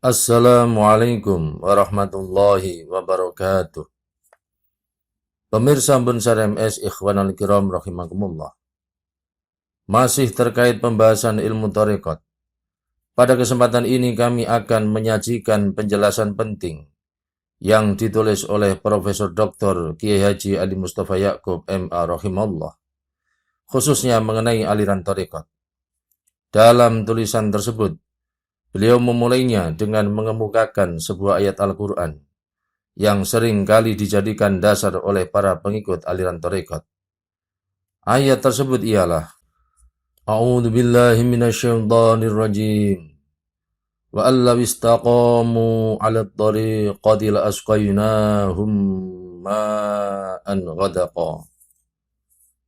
Assalamualaikum warahmatullahi wabarakatuh. Pemirsa Bunsar MS Ikhwanul Kiram rahimakumullah. Masih terkait pembahasan ilmu tarekat. Pada kesempatan ini kami akan menyajikan penjelasan penting yang ditulis oleh Profesor Dr. Kiai Haji Ali Mustafa Ya'qub MA rahimahullah, khususnya mengenai aliran tarekat. Dalam tulisan tersebut, beliau memulainya dengan mengemukakan sebuah ayat Al-Quran yang sering kali dijadikan dasar oleh para pengikut aliran tarekat. Ayat tersebut ialah A'udzu billahi minasyaitonir rajim. Wa allaw istaqamu 'alat tariqati la asqaynahum ma'an ghadaqa.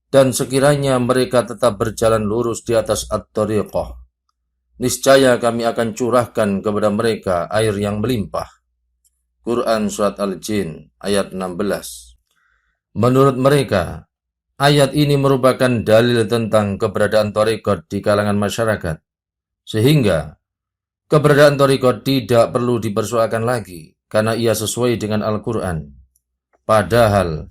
Dan sekiranya mereka tetap berjalan lurus di atas at-tariqah, niscaya kami akan curahkan kepada mereka air yang melimpah. Quran Surat Al-Jin ayat 16. Menurut mereka, ayat ini merupakan dalil tentang keberadaan tarekat di kalangan masyarakat, sehingga keberadaan tarekat tidak perlu dipersoalkan lagi karena ia sesuai dengan Al-Quran. Padahal,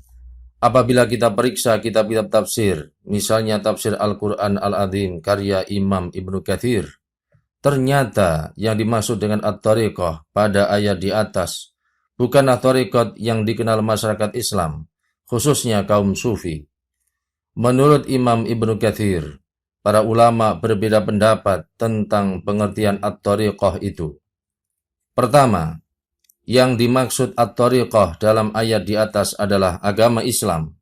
apabila kita periksa kitab-kitab tafsir, misalnya tafsir Al-Quran Al-Azim karya Imam Ibnu Katsir, ternyata yang dimaksud dengan at-tariqah pada ayat di atas bukanlah tarekat yang dikenal masyarakat Islam, khususnya kaum sufi. Menurut Imam Ibnu Katsir, para ulama berbeda pendapat tentang pengertian at-tariqah itu. Pertama, yang dimaksud at-tariqah dalam ayat di atas adalah agama Islam.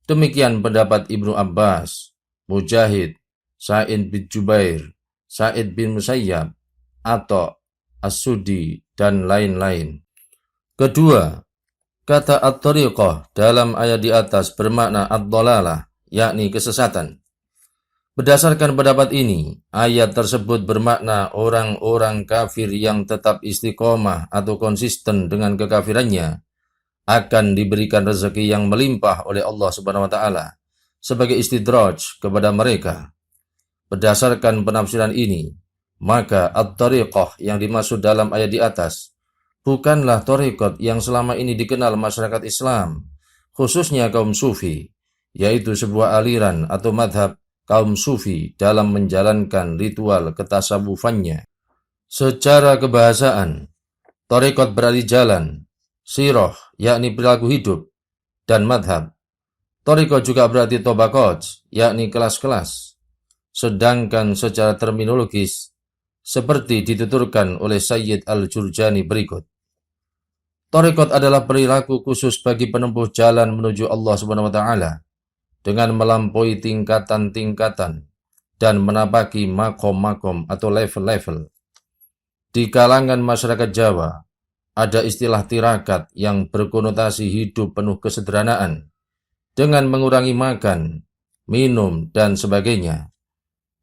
Demikian pendapat Ibnu Abbas, Mujahid, Sa'id bin Jubair, Sa'id bin Musayyab, atau As-Sudi, dan lain-lain. Kedua, kata at-tariqah dalam ayat di atas bermakna ad-dhalalah, yakni kesesatan. Berdasarkan pendapat ini, ayat tersebut bermakna orang-orang kafir yang tetap istiqomah atau konsisten dengan kekafirannya akan diberikan rezeki yang melimpah oleh Allah Subhanahu wa taala sebagai istidraj kepada mereka. Berdasarkan penafsiran ini, maka at-tariqah yang dimaksud dalam ayat di atas bukanlah tarekat yang selama ini dikenal masyarakat Islam, khususnya kaum sufi, yaitu sebuah aliran atau madhab kaum sufi dalam menjalankan ritual ketasawufannya. Secara kebahasaan, tarekat berarti jalan, sirah yakni perilaku hidup, dan madhab. Tarekat juga berarti tabaqat, yakni kelas-kelas. Sedangkan secara terminologis, seperti dituturkan oleh Sayyid Al-Jurjani berikut. Tarekat adalah perilaku khusus bagi penempuh jalan menuju Allah Subhanahu wa taala dengan melampaui tingkatan-tingkatan dan menapaki makom-makom atau level-level. Di kalangan masyarakat Jawa, ada istilah tirakat yang berkonotasi hidup penuh kesederhanaan dengan mengurangi makan, minum, dan sebagainya.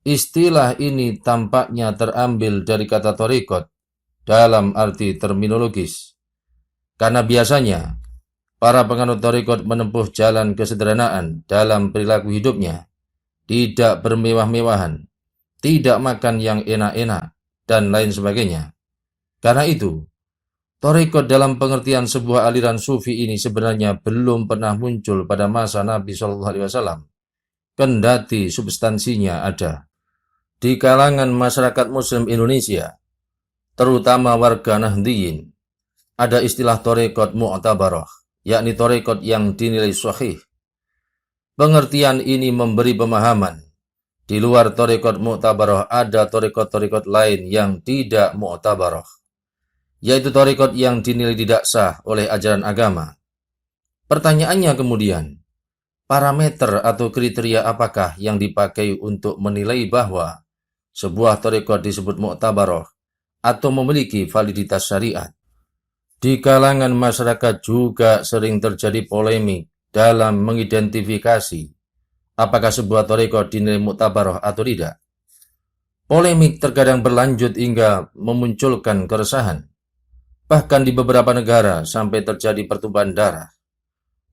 Istilah ini tampaknya terambil dari kata tarekat dalam arti terminologis. Karena biasanya, para penganut tarekat menempuh jalan kesederhanaan dalam perilaku hidupnya, tidak bermewah-mewahan, tidak makan yang enak-enak, dan lain sebagainya. Karena itu, tarekat dalam pengertian sebuah aliran sufi ini sebenarnya belum pernah muncul pada masa Nabi SAW, kendati substansinya ada. Di kalangan masyarakat Muslim Indonesia, terutama warga Nahdliyin, ada istilah tarekat mu'tabarah, yakni tarekat yang dinilai sahih. Pengertian ini memberi pemahaman. Di luar tarekat mu'tabarah ada tarekat-tarekat lain yang tidak mu'tabarah, yaitu tarekat yang dinilai tidak sah oleh ajaran agama. Pertanyaannya kemudian, parameter atau kriteria apakah yang dipakai untuk menilai bahwa sebuah tarekat disebut mu'tabarah atau memiliki validitas syariat? Di kalangan masyarakat juga sering terjadi polemik dalam mengidentifikasi apakah sebuah tarekat dinilai mu'tabarah atau tidak. Polemik terkadang berlanjut hingga memunculkan keresahan. Bahkan di beberapa negara sampai terjadi pertumpahan darah.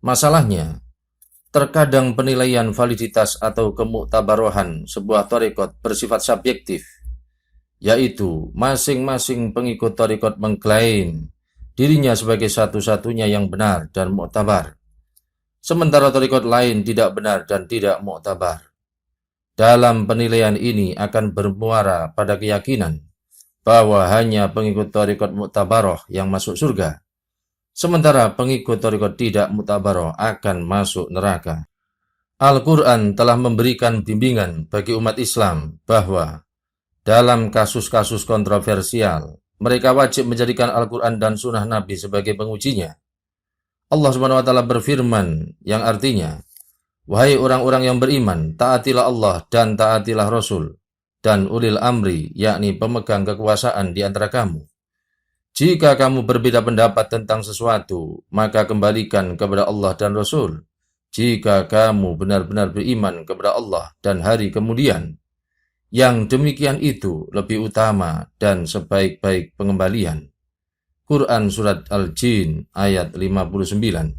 Masalahnya, terkadang penilaian validitas atau kemuktabarohan sebuah tarekat bersifat subjektif. yaitu masing-masing pengikut tarekat mengklaim dirinya sebagai satu-satunya yang benar dan muktabar, sementara tarekat lain tidak benar dan tidak muktabar. Dalam penilaian ini akan bermuara pada keyakinan bahwa hanya pengikut tarekat muktabaroh yang masuk surga, sementara pengikut tarekat tidak muktabaroh akan masuk neraka. Al-Quran telah memberikan bimbingan bagi umat Islam bahwa dalam kasus-kasus kontroversial, mereka wajib menjadikan Al-Quran dan Sunnah Nabi sebagai pengujinya. Allah Subhanahu wa Ta'ala berfirman yang artinya, "Wahai orang-orang yang beriman, taatilah Allah dan taatilah Rasul dan ulil amri, yakni pemegang kekuasaan di antara kamu. Jika kamu berbeda pendapat tentang sesuatu, maka kembalikan kepada Allah dan Rasul. Jika kamu benar-benar beriman kepada Allah dan hari kemudian, yang demikian itu lebih utama dan sebaik-baik pengembalian." Quran Surat Al-Jin ayat 59.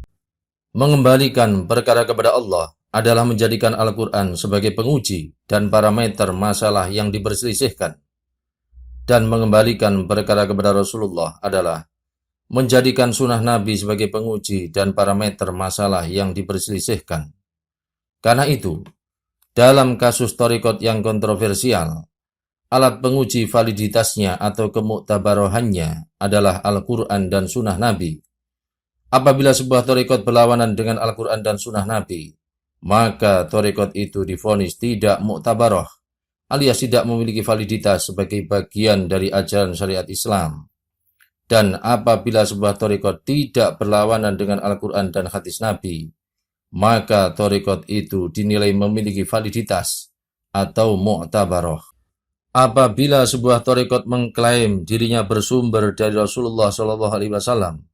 Mengembalikan perkara kepada Allah adalah menjadikan Al-Quran sebagai penguji dan parameter masalah yang diperselisihkan. Dan mengembalikan perkara kepada Rasulullah adalah menjadikan sunnah Nabi sebagai penguji dan parameter masalah yang diperselisihkan. Karena itu, dalam kasus tarekat yang kontroversial, alat penguji validitasnya atau kemuktabarohannya adalah Al-Quran dan Sunnah Nabi. Apabila sebuah tarekat berlawanan dengan Al-Quran dan Sunnah Nabi, maka tarekat itu divonis tidak muktabaroh, alias tidak memiliki validitas sebagai bagian dari ajaran syariat Islam. Dan apabila sebuah tarekat tidak berlawanan dengan Al-Quran dan hadis Nabi, maka tarekat itu dinilai memiliki validitas atau muktabaroh. Apabila sebuah tarekat mengklaim dirinya bersumber dari Rasulullah SAW,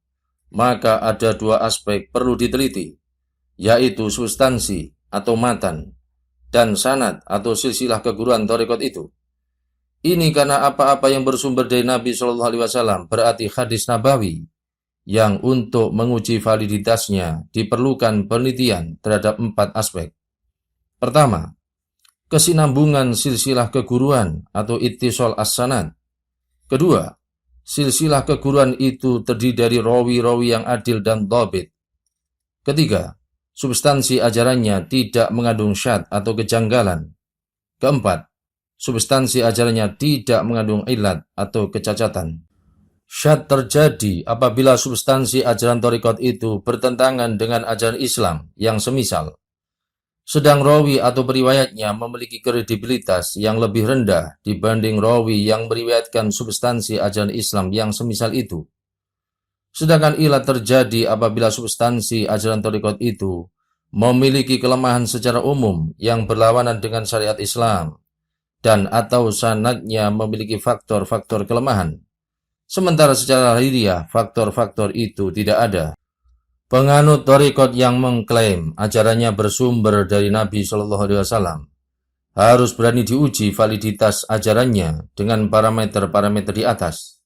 maka ada dua aspek perlu diteliti, yaitu substansi atau matan dan sanad atau silsilah keguruan tarekat itu. Ini karena apa-apa yang bersumber dari Nabi SAW berarti hadis nabawi, yang untuk menguji validitasnya diperlukan penelitian terhadap 4 aspek. Pertama, kesinambungan silsilah keguruan atau ittisal as-sanad. Kedua, silsilah keguruan itu terdiri dari rawi-rawi yang adil dan dhabit. Ketiga, substansi ajarannya tidak mengandung syadz atau kejanggalan. Keempat, substansi ajarannya tidak mengandung ilat atau kecacatan. Syadz terjadi apabila substansi ajaran tarekat itu bertentangan dengan ajaran Islam yang semisal, sedang rawi atau periwayatnya memiliki kredibilitas yang lebih rendah dibanding rawi yang meriwayatkan substansi ajaran Islam yang semisal itu. Sedangkan ilat terjadi apabila substansi ajaran tarekat itu memiliki kelemahan secara umum yang berlawanan dengan syariat Islam dan atau sanadnya memiliki faktor-faktor kelemahan. Sementara secara lahiriah faktor-faktor itu tidak ada. Penganut tarekat yang mengklaim ajarannya bersumber dari Nabi SAW harus berani diuji validitas ajarannya dengan parameter-parameter di atas.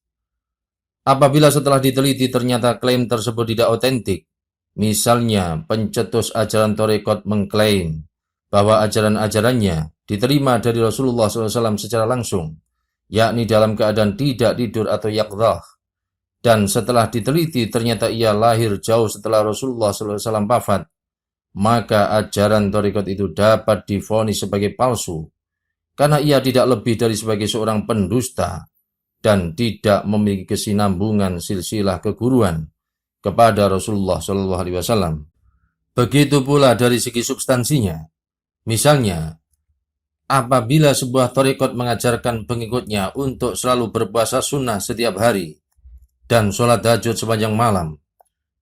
Apabila setelah diteliti ternyata klaim tersebut tidak otentik, misalnya pencetus ajaran tarekat mengklaim bahwa ajaran-ajarannya diterima dari Rasulullah SAW secara langsung, yakni dalam keadaan tidak tidur atau yaqdzah, dan setelah diteliti ternyata ia lahir jauh setelah Rasulullah SAW wafat, maka ajaran tarekat itu dapat divonis sebagai palsu, karena ia tidak lebih dari sebagai seorang pendusta dan tidak memiliki kesinambungan silsilah keguruan kepada Rasulullah SAW. Begitu pula dari segi substansinya. Misalnya, apabila sebuah tarekat mengajarkan pengikutnya untuk selalu berpuasa sunnah setiap hari dan sholat tahajud sepanjang malam,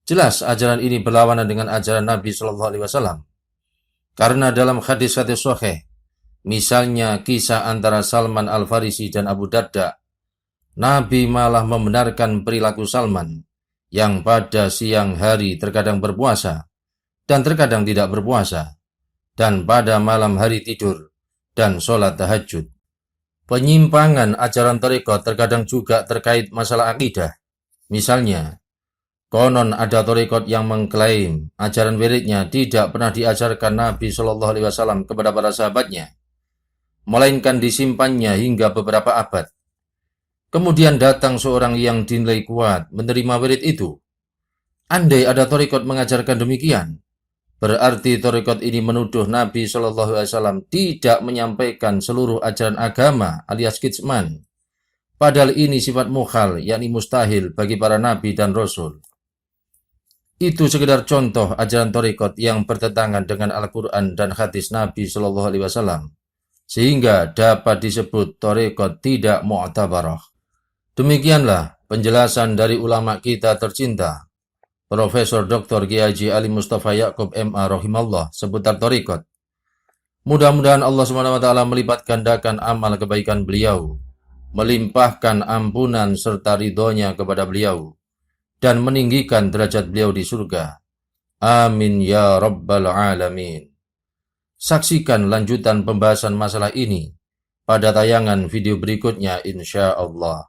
jelas ajaran ini berlawanan dengan ajaran Nabi SAW. Karena dalam hadis-hadis sahih, misalnya kisah antara Salman Al-Farisi dan Abu Darda, Nabi malah membenarkan perilaku Salman yang pada siang hari terkadang berpuasa dan terkadang tidak berpuasa, dan pada malam hari tidur dan sholat tahajud. Penyimpangan ajaran tarekat terkadang juga terkait masalah akidah. Misalnya, konon ada tarekat yang mengklaim ajaran wiridnya tidak pernah diajarkan Nabi SAW kepada para sahabatnya, melainkan disimpannya hingga beberapa abad. Kemudian datang seorang yang dinilai kuat menerima wirid itu. Andai ada tarekat mengajarkan demikian, berarti tarekat ini menuduh Nabi Shallallahu Alaihi Wasallam tidak menyampaikan seluruh ajaran agama alias kitman. Padahal ini sifat mukhal, yakni mustahil bagi para nabi dan rasul. Itu sekedar contoh ajaran tarekat yang bertentangan dengan Al-Quran dan hadis Nabi Shallallahu Alaihi Wasallam, sehingga dapat disebut tarekat tidak mu'tabarah. Demikianlah penjelasan dari ulama kita tercinta, Profesor Dr. Kiai Ali Mustafa Yaakob MA rahimallah seputar tarekat. Mudah-mudahan Allah SWT melipat gandakan amal kebaikan beliau, melimpahkan ampunan serta ridhonya kepada beliau, dan meninggikan derajat beliau di surga. Amin ya rabbal alamin. Saksikan lanjutan pembahasan masalah ini pada tayangan video berikutnya insya Allah.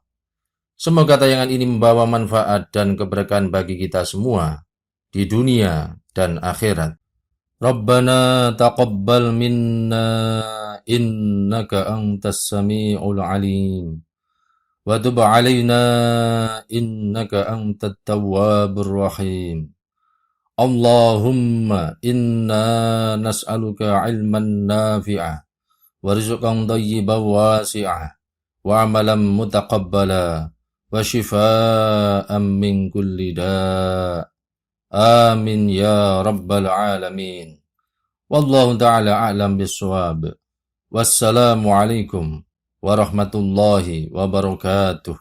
Semoga tayangan ini membawa manfaat dan keberkahan bagi kita semua di dunia dan akhirat. Rabbana taqabbal minna innaka antas sami'ul alim wa tub 'alaina innaka antat tawwabur rahim. Allahumma inna nas'aluka 'ilman nafi'a wa rizqan thayyiban wasi'a wa 'amalan mutaqabbala wa shifaan min kulli da'. Amin ya rabbal alamin. Wallahu ta'ala a'lam bis-shawab. Wassalamu alaikum warahmatullahi wabarakatuh.